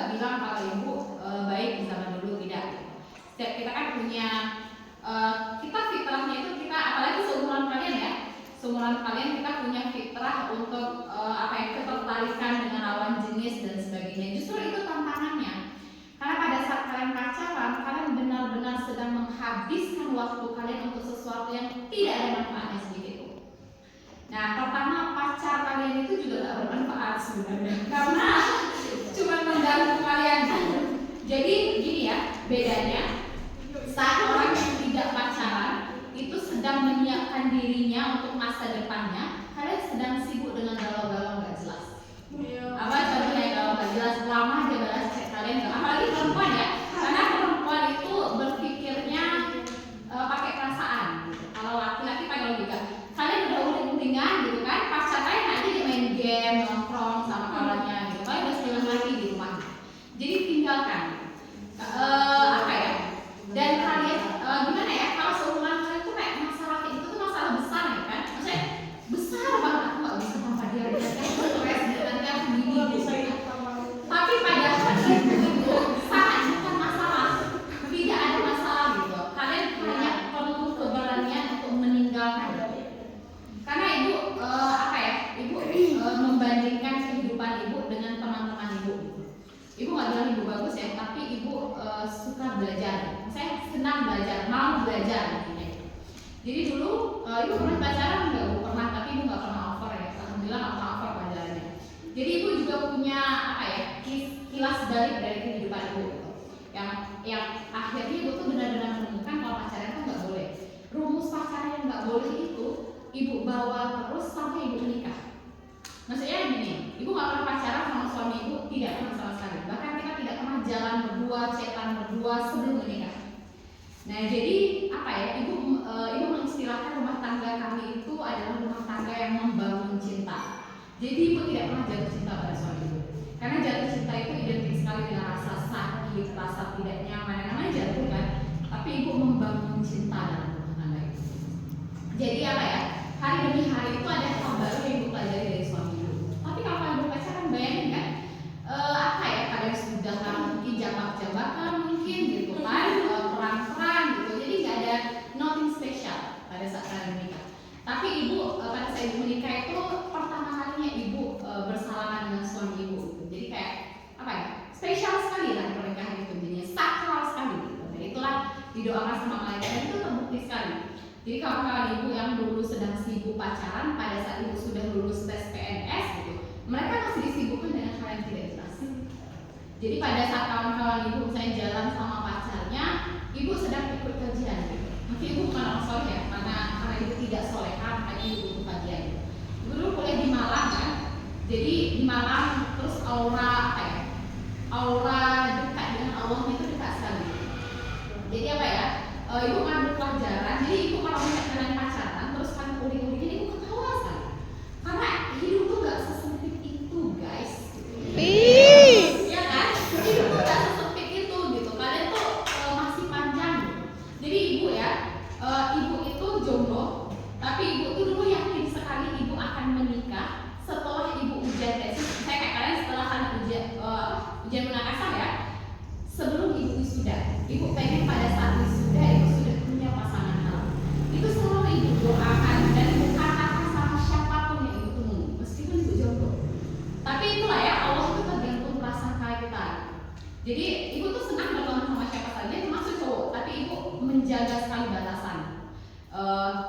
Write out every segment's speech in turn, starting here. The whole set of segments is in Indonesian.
nggak bilang kalau ibu baik di zaman dulu, tidak. Setiap kita kan punya kita fitrahnya itu, kita apalagi seumuran kalian ya, seumuran kalian kita punya fitrah untuk ketertarikan dengan lawan jenis dan sebagainya. Justru itu tantangannya, karena pada saat kalian pacaran, kalian benar-benar sedang menghabiskan waktu kalian untuk sesuatu yang tidak ada manfaatnya sedikit pun. Nah, pertama, pacar kalian itu juga tidak bermanfaat sebenarnya, karena cuma mengganggu kalian. Jadi gini ya, bedanya saat orang yang tidak pacaran itu sedang menyiapkan dirinya untuk masa depannya, kalian sedang sibuk dengan galau-galau nggak jelas. Apa contohnya galau nggak jelas, lama aja balas chat kalian, apalagi perempuan ya, karena perempuan itu berpikirnya pakai perasaan gitu. Kalau laki-laki pakai logika. Kalian udah uring-uringan gitu kan, pacar kalian aja dia main game, nongkrong sama kawannya gitu, kalian udah setengah mati di rumah. Jadi tinggalkan dan kalian gimana ya, kalau seumuran kalian tuh kayak masalah kayak itu tuh masalah besar ya kan, maksudnya besar banget, aku nggak bisa tanpa dia stres nanti aku gini gitu. Tapi padahal itu sangat bukan masalah, tidak ada masalah gitu. Kalian hanya perlu keberanian untuk meninggalkan. Karena ibu ibu membandingkan kehidupan ibu dengan teman-teman ibu. Ibu nggak bilang ibu bagus ya, tapi ibu suka belajar. Saya senang belajar, mau belajar intinya. Jadi dulu ibu pernah pacaran nggak? Bu pernah, tapi ibu nggak pernah over ya. Alhamdulillah nggak pernah over pelajarannya. Jadi ibu juga punya kilas balik dari kehidupan ibu gitu. Yang akhirnya ibu tuh benar-benar menemukan kalau pacaran tuh nggak boleh. Rumus pacaran yang nggak boleh itu ibu bawa terus sampai ibu menikah. Maksudnya gini, ibu nggak pernah pacaran sama suami ibu, tidak pernah sama sekali. Bahkan kita tidak pernah jalan berdua, chatan berdua sebelum menikah. Nah jadi ibu mengistilahkan rumah tangga kami itu adalah rumah tangga yang membangun cinta. Jadi ibu tidak pernah jatuh cinta pada suami ibu, karena jatuh cinta itu identik sekali dengan rasa sakit, rasa tidak nyaman, namanya jatuh kan. Tapi ibu membangun cinta dalam rumah tangga itu. Jadi hari demi hari itu ada hal baru yang ibu pelajari dari suami ibu. Tapi kalau kalian berpacaran, bayangin kan, kalian sudah mungkin jambak-jambakan mungkin gitu kan, perang-perang gitu. Jadi nggak ada nothing special pada saat kalian menikah. Tapi ibu pada saat ibu menikah itu pertama kalinya ibu bersalaman dengan suami ibu. Jadi kayak spesial sekali lah pernikahan itu, jadinya sakral sekali gitu. Dan itulah didoakan sama malaikat, dan itu terbukti sekali. Jadi kawan-kawan ibu yang dulu sedang sibuk pacaran, pada saat ibu sudah lulus tes PNS gitu, mereka masih disibukkan dengan hal yang tidak jelas. Jadi pada saat kawan-kawan ibu misalnya jalan sama pacarnya, ibu sedang ikut kajian gitu. Mungkin ibu bukan orang soleh ya, karena ibu tidak soleha, makanya ibu ikut kajian. Ibu dulu kuliah di Malang kan, jadi di Malang terus aura dekat dengan Allah itu dekat sekali. Jadi ibu ngambil pelajaran, jadi ibu kalau melihat kalian pacaran terus kan uring-uringnya, ibu ketawa sekali, karena hidup tuh gak sesempit itu guys. Ya kan, hidup tuh gak sesempit itu gitu, kalian tuh masih panjang gitu. Jadi ibu ibu itu jomblo, tapi ibu tuh dulu yakin sekali ibu akan menikah setelah ibu ujian tesis. Saya kayak kalian setelah ujian menakasar ya, sebelum ibu wisuda, ibu pengen pada saat wisuda ibu sudah punya pasangan halal. Itu selalu ibu doakan, dan bukan atas sama siapapun yang ibu tunggu, meskipun ibu jomblo. Tapi itulah ya, Allah itu tergantung prasangka kita. Jadi ibu tuh senang berteman sama siapa saja, termasuk cowok, tapi ibu menjaga sekali batasan.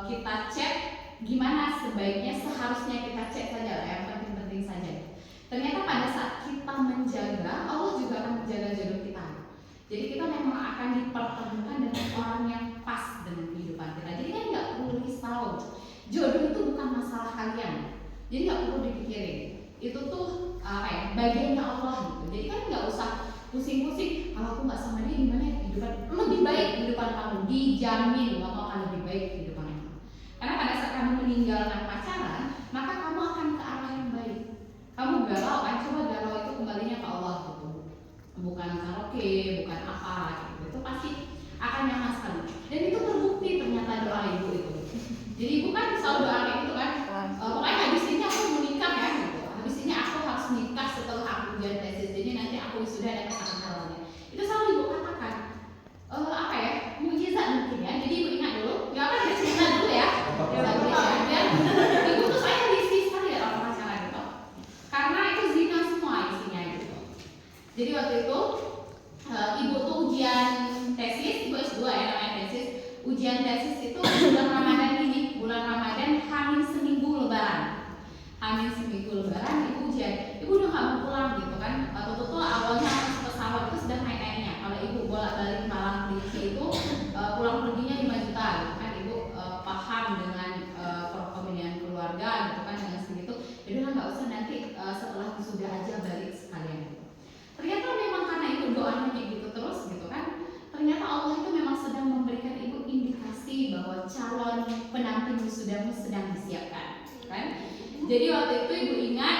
Kita chat gimana sebaiknya, seharusnya kita chat saja lah, yang penting-penting saja. Ternyata pada saat kita menjaga, Allah juga akan menjaga jodoh kita. Jadi kita memang akan dipertemukan dengan orang yang pas dengan kehidupan kita. Jadi kan nggak perlu risau. Jodoh itu bukan masalah kalian. Jadi nggak perlu dipikirin. Itu tuh bagiannya Allah gitu. Jadi kan nggak usah pusing-pusing. Kalau aku nggak sama dia gimana ya kehidupan? Lebih baik kehidupan kamu, dijamin kamu akan lebih baik kehidupan kamu. Karena pada saat kamu meninggalkan pacaran, maka kamu akan ke arah yang baik. Kamu galau kan? Coba galau itu kembalinya ke Allah gitu. Bukan karaoke, bukan apa gitu. Itu pasti akan nyaman sekali. Dan itu terbukti ternyata doa ibu itu. Jadi ibu kan selalu doa kayak gitu kan. Pokoknya habis ini aku mau nikah ya gitu. Habis ini aku harus nikah setelah aku ujian tesis. Jadi nanti aku wisuda dan Jadi waktu itu ibu tuh ujian tesis, ibu S2 ya namanya tesis. Ujian tesis itu bulan Ramadan ini, bulan Ramadan hamil seminggu lebaran. Hamil seminggu lebaran ibu ujian. Ibu udah gak mau pulang gitu kan. Waktu itu tuh awalnya pesawat itu sedang naik-naiknya. Kalau ibu bolak-balik Malang Kerinci itu pulang perginya 5 juta gitu kan. Ibu paham dengan perekonomian keluarga gitu kan dengan segitu. Jadi nggak usah nanti setelah sudah aja balik sekalian gitu. Ternyata memang karena ibu doanya kayak gitu terus gitu kan. Ternyata Allah itu memang sedang memberikan ibu indikasi bahwa calon pendamping wisudamu sedang disiapkan, kan? Jadi waktu itu ibu ingat,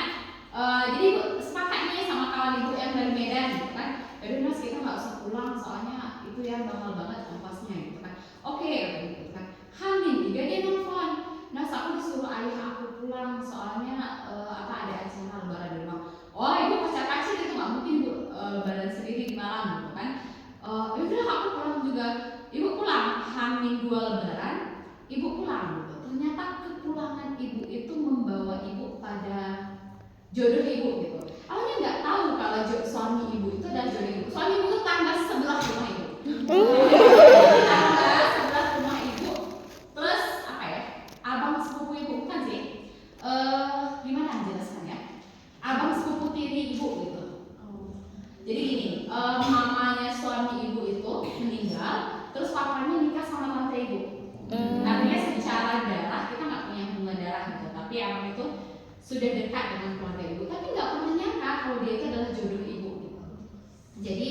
jadi ibu sepakatnya sama kawan ibu yang dari Medan, gitu kan? Jadi mas kita nggak usah pulang soalnya itu ya mahal banget ongkosnya, gitu kan? Oke, gitu kan? Hamil juga dia nelfon. Nah, aku disuruh ayah aku pulang soalnya ada acara lebaran di rumah. Oh, ibu kacau-kacau itu nggak mungkin ibu lebaran sendiri di Malang, gitu kan? Udah aku pulang juga. Ibu pulang hamil 2 lebaran, ibu pulang gitu. Ternyata kepulangan ibu itu membawa ibu pada jodoh ibu gitu. Awalnya nggak tahu kalau suami ibu itu adalah jodoh ibu. Suami ibu itu tangga sebelah rumah ibu. Tangga sebelah rumah ibu. Terus apa ya? Abang sepupu ibu bukan sih? Gimana jelaskannya? Abang sepupu tiri ibu gitu. Jadi gini, mamanya suami ibu itu meninggal, terus papanya nikah sama tante ibu. Artinya secara darah kita nggak punya hubungan darah gitu, tapi abang itu sudah dekat dengan keluarga ibu, tapi nggak pernah nyangka kalau dia itu adalah jodoh ibu gitu. Jadi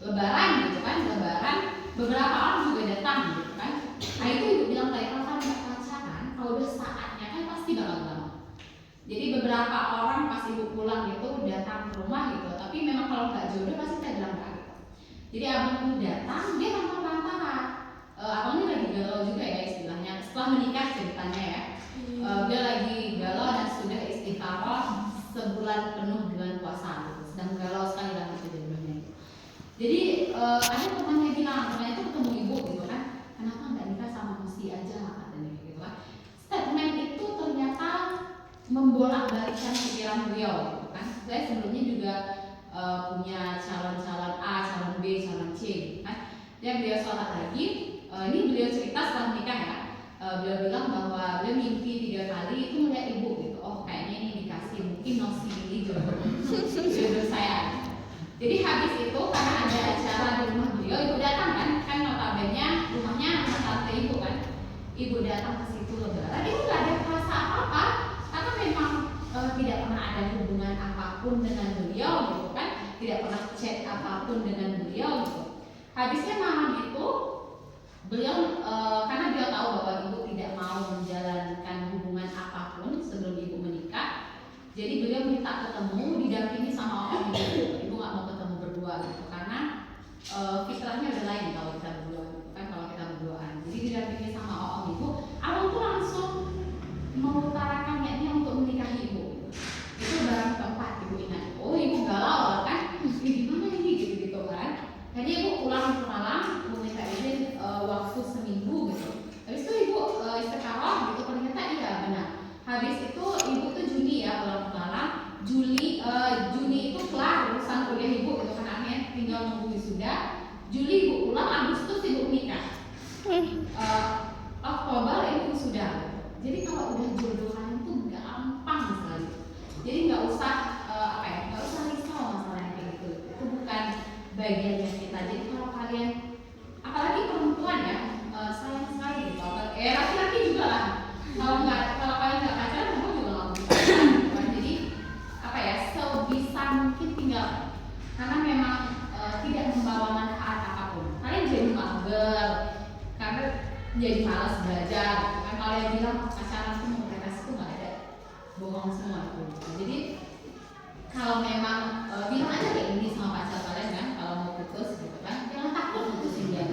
lebaran gitu kan, lebaran beberapa orang juga datang gitu kan. Nah itu ibu bilang tadi kalau kan nggak pacaran, kalau udah saatnya kan pasti bakal lama. Jadi beberapa orang pas ibu pulang itu datang ke rumah gitu, tapi memang kalau nggak jodoh pasti saya bilang nggak gitu. Jadi abang itu datang, dia tanpa perantara. Abang ini lagi galau juga ya istilahnya. Setelah menikah ceritanya ya, dia lagi galau dan sudah istiqoroh sebulan penuh bulan puasa gitu. Sedang galau sekali dalam jodohnya. Jadi ada temannya bilang, temannya itu ketemu ibu gitu kan, kenapa nggak nikah sama Musi aja katanya gitu kan. Statement itu ternyata membolak-balikkan pikiran beliau gitu kan. Saya sebelumnya juga punya calon-calon A, calon B, calon C gitu kan. Dan beliau sholat lagi, ini beliau cerita setelah menikah ya. Beliau bilang bahwa beliau mimpi 3 kali itu melihat ibu gitu. Oh kayaknya ini dikasih mungkin nosi ini jodoh saya. Jadi habis itu karena ada acara di rumah beliau, ibu datang kan notabene rumahnya rumah tante ibu kan. Ibu datang ke situ lebaran, itu nggak ada rasa apa-apa. Karena memang tidak pernah ada hubungan apapun dengan beliau gitu kan, tidak pernah chat apapun dengan beliau gitu. Habisnya malam itu beliau karena beliau tahu bahwa ibu tidak mau menjalankan hubungan apapun sebelum ibu menikah, jadi beliau minta ketemu didampingi sama orang ibu. Ibu nggak mau ketemu berdua gitu karena fitrahnya udah lain kalau kita berdua gitu kan, kalau kita berduaan. Jadi didampingi sama orang ibu, abang tuh langsung mengutarakan niatnya untuk menikahi ibu. Itu barang keempat ibu ingat. Oh ibu galau kan? Gimana ini gitu kan? Jadi ibu pulang ke Malang meminta izin waktu seminggu gitu. Habis itu ibu istiqoroh gitu, ternyata iya benar. Habis itu ibu tuh Juni ya pulang ke Malang. Juni itu kelar urusan kuliah ibu gitu kan, akhirnya tinggal nunggu wisuda. Juli ibu pulang, Agustus ibu nikah. Oktober ibu sudah. Jadi kalau udah jodohan itu gampang sekali. Jadi nggak usah nggak usah risau masalah yang kayak gitu. Itu bukan bagiannya kita. Jadi kalau kalian, apalagi perempuan ya, sayang sekali gitu. Laki-laki juga lah. Kalau kalian nggak pacaran, kamu juga nggak bisa pacaran. Jadi sebisa mungkin tinggal. Karena memang tidak membawa manfaat apapun. Kalian jadi mager, karena jadi malas belajar. Kan kalian bilang pacaran itu memperkas itu nggak ada, bohong semua itu. Jadi kalau memang bilang aja kayak gini sama pacar kalian kan, kalau mau putus gitu kan, jangan takut putusin dia.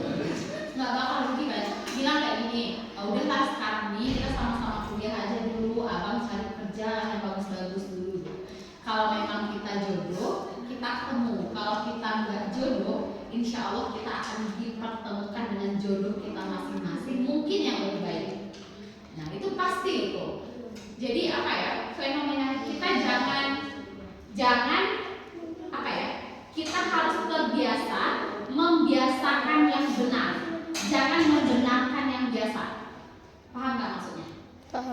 Nggak bakal rugi kan. Bilang kayak gini, udahlah sekarang nih kita sama-sama kuliah aja dulu, abang cari kerja yang bagus-bagus dulu. Kalau memang kita jodoh, kita ketemu. Kalau kita nggak jodoh, insya Allah kita akan dipertemukan dengan jodoh kita masing-masing, mungkin yang lebih baik. Nah itu pasti itu. Jadi fenomena kita jangan kita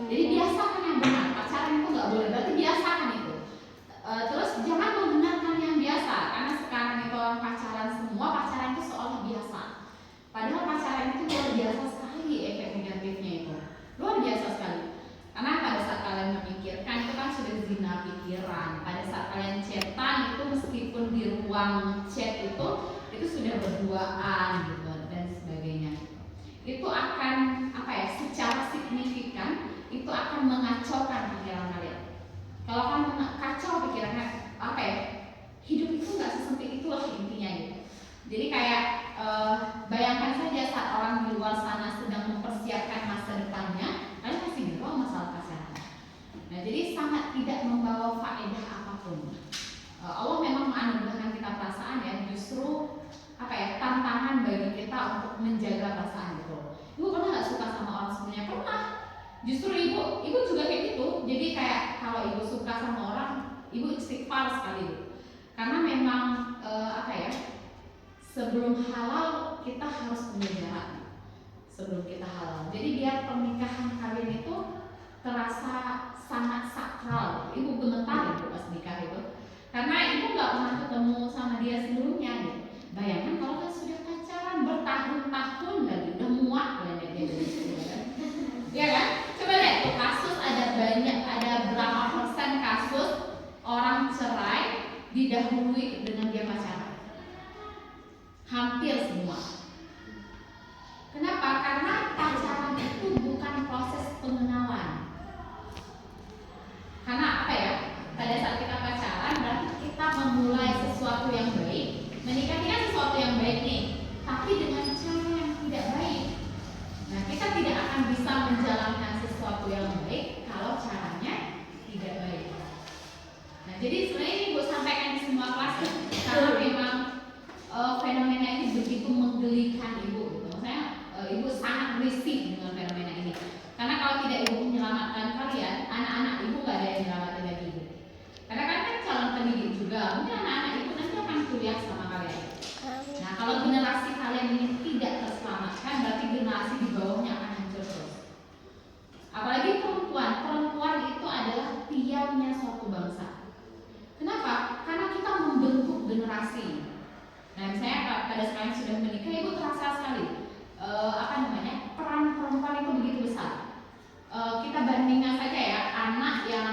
Jadi biasakan yang benar. Pacaran itu nggak boleh, berarti biasakan itu. Terus jangan membenarkan yang biasa, karena sekarang itu orang pacaran semua, pacaran itu seolah biasa. Padahal pacaran itu luar biasa sekali efek negatifnya itu, luar biasa sekali. Karena pada saat kalian memikirkan itu kan sudah zina pikiran. Pada saat kalian chatan itu meskipun di ruang chat itu sudah berduaan gitu dan sebagainya. Itu akan apa ya? Secara signifikan itu akan mengacaukan pikiran kalian. Kalau kan kacau pikirannya, apa ya? Hidup itu nggak sesempit itulah intinya gitu. Jadi kayak bayangkan saja saat orang di luar sana sedang mempersiapkan masa depannya, kalian masih galau masalah pacaran. Nah, jadi sangat tidak membawa faedah apapun. Allah memang menganugerahkan kita perasaan ya, justru apa ya, tantangan bagi kita untuk menjaga perasaan itu. Ibu pernah nggak suka sama orang sebelumnya? Pernah. Justru ibu juga kayak gitu. Jadi kayak kalau ibu suka sama orang, ibu istighfar sekali. Karena memang apa ya, sebelum halal kita harus punya jarak. Sebelum kita halal. Jadi biar pernikahan kalian itu terasa sangat sakral. Ibu gemetar ibu pas nikah itu. Karena ibu nggak pernah ketemu sama dia sebelumnya gitu. Bayangkan kalau kan sudah pacaran bertahun-tahun lagi, udah muak banyak dia dari situ kan. Ya kan? Coba lihat tuh kasus ada berapa persen kasus orang cerai didahului dengan dia pacaran? Hampir semua. Kenapa? Karena pacaran itu bukan proses pengenalan. Karena apa ya? Pada saat kita pacaran berarti kita memulai sesuatu yang baik. Menikah ini kan sesuatu yang baik nih, tapi dengan cara yang tidak baik. Nah, kita tidak akan bisa menjalankan sesuatu yang baik kalau caranya tidak baik. Nah, jadi sebenarnya ini ibu sampaikan di semua kelas karena memang fenomena ini begitu menggelikan ibu. Gitu. Maksudnya ibu sangat risih dengan fenomena ini. Karena kalau tidak ibu menyelamatkan kalian, anak-anak ibu nggak ada yang menyelamatkan lagi. Karena kan calon pendidik juga, mungkin anak-anak ibu nanti akan kuliah sama kalian. Nah, kalau generasi kalian ini tidak terselamatkan, berarti generasi di bawahnya akan hancur terus. Apalagi perempuan itu adalah tiangnya suatu bangsa. Kenapa? Karena kita membentuk generasi. Nah, misalnya pada sekarang sudah menikah, ibu terasa sekali peran perempuan itu begitu besar. Kita bandingkan saja ya, anak yang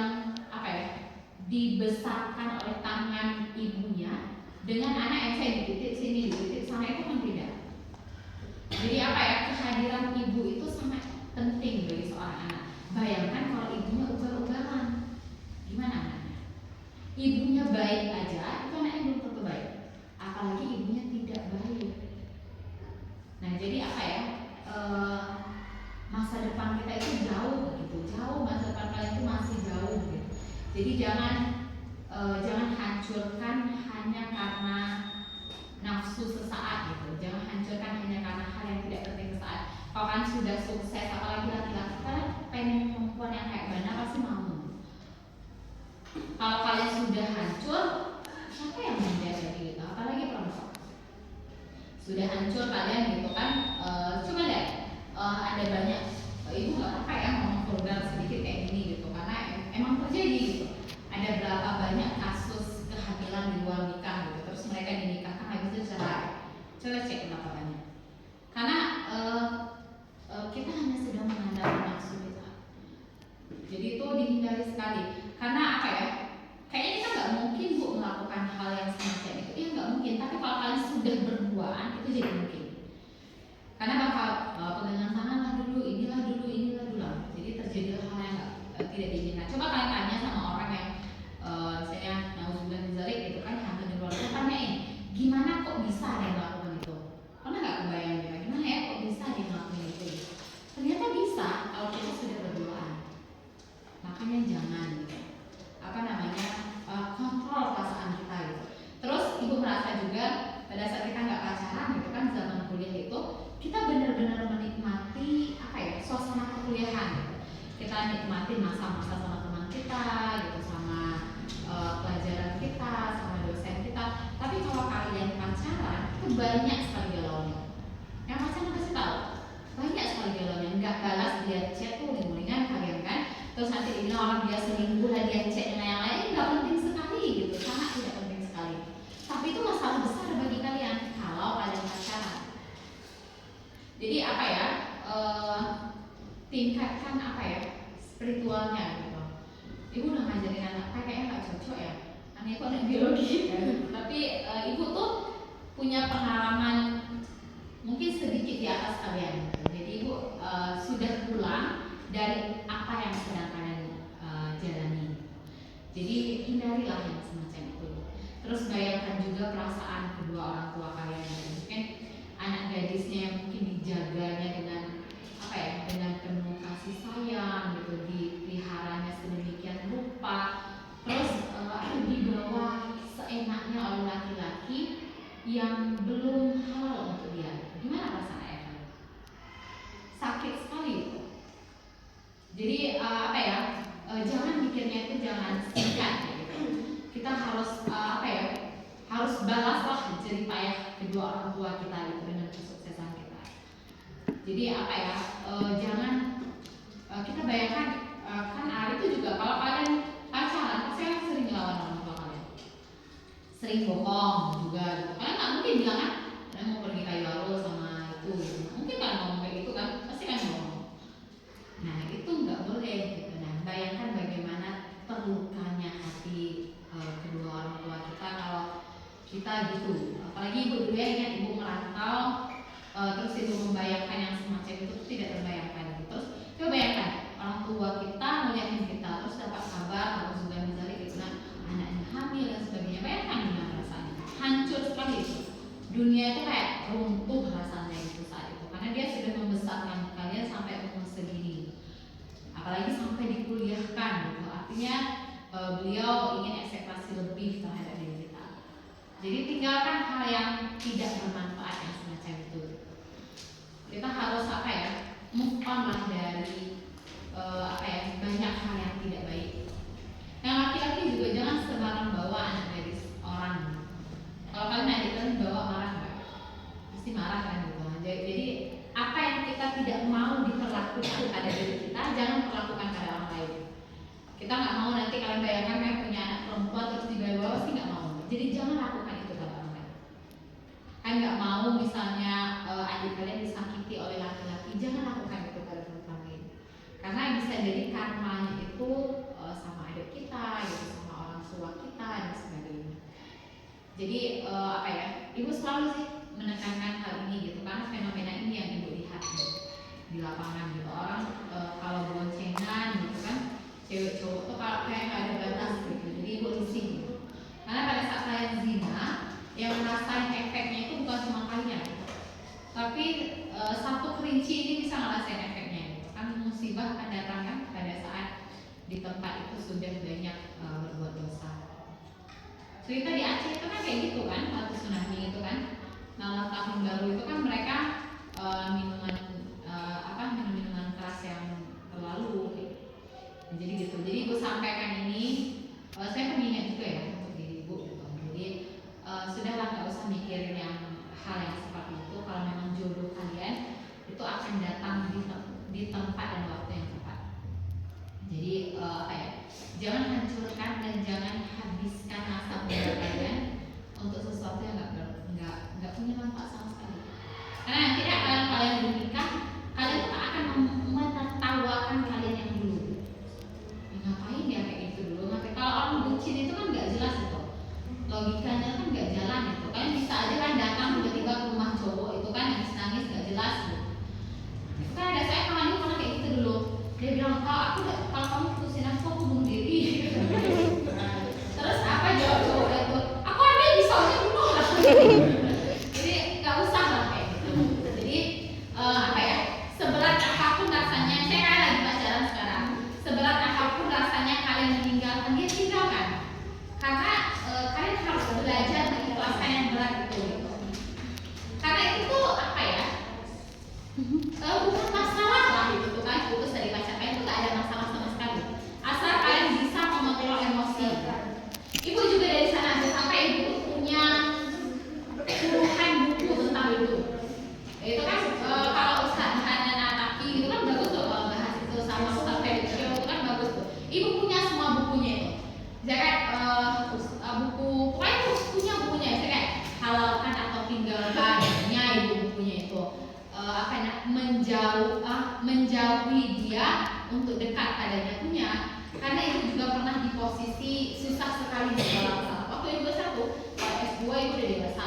dibesarkan oleh tangan ibunya dengan anak yang saya dititik sini, dititik sana, itu kan tidak. Jadi kehadiran ibu itu sangat penting bagi seorang anak. Bayangkan kalau ibunya ugal-ugalan, gimana anaknya? Ibunya baik aja, itu anaknya belum tentu baik. Apalagi ibunya tidak baik. Nah, jadi masa depan kita itu jauh begitu, jauh, masa depan kalian itu masih jauh gitu. Jadi jangan hancurkan hanya karena nafsu sesaat gitu. Jangan hancurkan hanya karena hal yang tidak penting sesaat. Kalau kan sudah sukses, apalagi laki-laki, kalian pengen perempuan yang kayak mana pasti mau. Kalau kalian sudah hancur, siapa yang mau jadi gitu? Apalagi perempuan sudah hancur kalian gitu kan. Coba deh, ada banyak ibu nggak apa ya ngomong vulgar sedikit kayak gini gitu, karena emang terjadi gitu. Ada berapa banyak kasus kehamilan di luar nikah gitu, terus mereka dinikahkan habis itu cerai. Coba cek kenapa banyak. Karena kita hanya sedang mengandalkan nafsu kita. Jadi itu dihindari sekali. Karena kayaknya kita nggak mungkin bu melakukan hal yang semacam itu. Iya nggak mungkin. Tapi kalau kalian sudah berduaan itu jadi mungkin. Karena bakal pegangan tangan lah dulu, inilah dulu. Jadi terjadilah hal yang tidak diinginkan. Coba kalian tanya sama orang yang misalnya nauzubillah min dzalik gitu kan, hamil di luar nikah, tanyain gimana kok bisa dia melakukan itu. Pernah nggak kebayang gimana ya kok bisa dia melakukan itu? Ternyata bisa kalau kita sudah berduaan. Makanya jangan gitu. Kontrol perasaan kita gitu. Terus ibu merasa juga pada saat kita nggak pacaran gitu kan, zaman kuliah itu kita benar-benar menikmati suasana perkuliahan gitu. Kita nikmati masa-masa sama teman kita gitu, sama pelajaran kita, sama dosen kita. Tapi kalau kalian pacaran itu banyak sekali galaunya. Yang pacaran pasti tahu banyak sekali galaunya, nggak balas dia chat tuh lingan kalian kan, dibilang orang dia selingkuh lah, dia cek dengan yang lain, nggak penting sekali gitu, sangat tidak penting sekali. Tapi itu masalah besar bagi kalian kalau kalian pacaran. Jadi apa ya, tingkatkan apa ya, spiritualnya gitu. Ibu udah ngajarin anak kayaknya nggak cocok ya, karena itu anak biologi. Tapi ibu tuh punya pengalaman mungkin sedikit di atas kalian. Jadi ibu sudah pulang dari apa yang sedang kalian jalani. Jadi hindarilah yang semacam itu. Terus bayangkan juga perasaan kedua orang tua kalian. Mungkin anak gadisnya yang mungkin dijaganya dengan apa ya, dengan penuh kasih sayang gitu, dipeliharanya sedemikian rupa. Terus dibawa seenaknya oleh laki-laki yang belum halal untuk dia. Gimana perasaan ayah? Sakit sekali itu. Jadi apa ya, jangan mikirnya itu jangan singkat gitu. Kita harus apa ya, harus balaslah jerih payah kedua orang tua kita gitu dengan kesuksesan kita. Jadi apa ya, jangan kita bayangkan kan Ari itu juga kalau kalian pacaran pasti kan sering ngelawan orang tua kalian, sering bohong juga gitu. Kalian nggak mungkin bilang kan kalian mau pergi kayu aro sama itu gitu. Mungkin kan ngomong kayak gitu kan, pasti kan ngomong. Nah itu nggak boleh gitu. Nah bayangkan bagaimana terlukanya hati kedua orang tua kita kalau kita gitu. Apalagi ibu dulu ya, ingat ibu merantau, terus ibu membayangkan yang semacam itu tidak terbayangkan gitu. Terus coba bayangkan orang tua kita ngeliatin kita, terus dapat kabar harus juga misalnya gitu kan anaknya hamil dan sebagainya. Bayangkan gimana rasanya, hancur sekali itu. Dunia itu kayak runtuh rasanya itu saat itu, karena dia sudah membesarkan kalian sampai umur segini, apalagi sampai dikuliahkan gitu. Artinya beliau ingin ekspektasi lebih terhadap diri kita. Jadi tinggalkan hal yang tidak bermanfaat yang semacam itu. Kita harus apa ya, move on lah dari apa ya, banyak hal yang tidak baik. Yang laki-laki juga jangan sembarang bawa anak gadis orang. Kalau kalian adik kalian bawa marah nggak? Pasti marah kan gitu. Jadi apa yang kita tidak mau diperlakukan pada diri kita, jangan perlakukan pada orang lain. Kita nggak mau nanti kalian bayangkan kayak punya anak perempuan terus dibawa, pasti nggak mau. Jadi jangan lakukan itu pada orang lain. Kalian nggak mau misalnya adik kalian disakiti oleh laki-laki, jangan lakukan itu pada perempuan lain. Karena bisa jadi karmanya itu sama adik kita, gitu, sama orang tua kita dan sebagainya. Jadi apa ya, ibu selalu sih menekankan hal ini gitu, karena fenomena ini yang ibu lihat di lapangan gitu. Orang kalau boncengan gitu kan, cewek cowok tuh kayak nggak ada batas gitu. Jadi ibu risih gitu. Karena pada saat kalian zina, yang ngerasain efeknya itu bukan cuma kalian, tapi satu kerinci ini bisa ngerasain efeknya gitu. Kan musibah akan datang kan pada saat di tempat itu sudah banyak berbuat dosa. Cerita di Aceh itu kan kayak gitu kan, waktu tsunami itu kan, malam tahun baru itu kan mereka minuman keras yang terlalu. Jadi gitu. Jadi ibu sampaikan ini, saya pengingat juga ya untuk diri ibu gitu. Jadi sudahlah nggak usah mikirin yang hal yang seperti itu. Kalau memang jodoh kalian itu akan datang di tempat dan waktu yang tepat. Jadi apa ya? Jangan hancurkan dan jangan habiskan masa muda kalian untuk sesuatu yang nggak punya manfaat sama sekali. Karena nanti kalian bernikah, kalian tak akan menertawakan kalian yang dulu. Ngapain ya kayak gitu dulu? Kalau orang bucin itu kan nggak jelas itu, logikanya kan nggak jalan itu. Kalian bisa aja kan datang tiba-tiba ke rumah cowok itu kan nangis nggak jelas gitu. Itu kan ada saya kawan itu pernah kayak gitu dulu. Dia bilang kalau kamu putusin aku bunuh diri. Terus apa jawab cowok itu? Aku ambil pisaunya bunuh lah. Jadi nggak usah lah kayak gitu. Jadi apa ya? Seberat apapun rasanya, saya kan lagi pacaran sekarang. Seberat apapun rasanya kalian meninggalkan, dia tinggalkan. Karena kalian harus belajar mengikhlaskan yang berat itu. Gitu. Karena itu tuh apa ya? Bukan masalah lah itu tuh kan, putus dari pacar kalian itu nggak ada masalah sama sekali. Asal kalian bisa mengontrol emosi. Ibu juga dari sana aja sampai ibu punya menjauhi dia untuk dekat padanya punya, karena itu juga pernah di posisi susah sekali di sekolah. Waktu S2 itu udah dewasa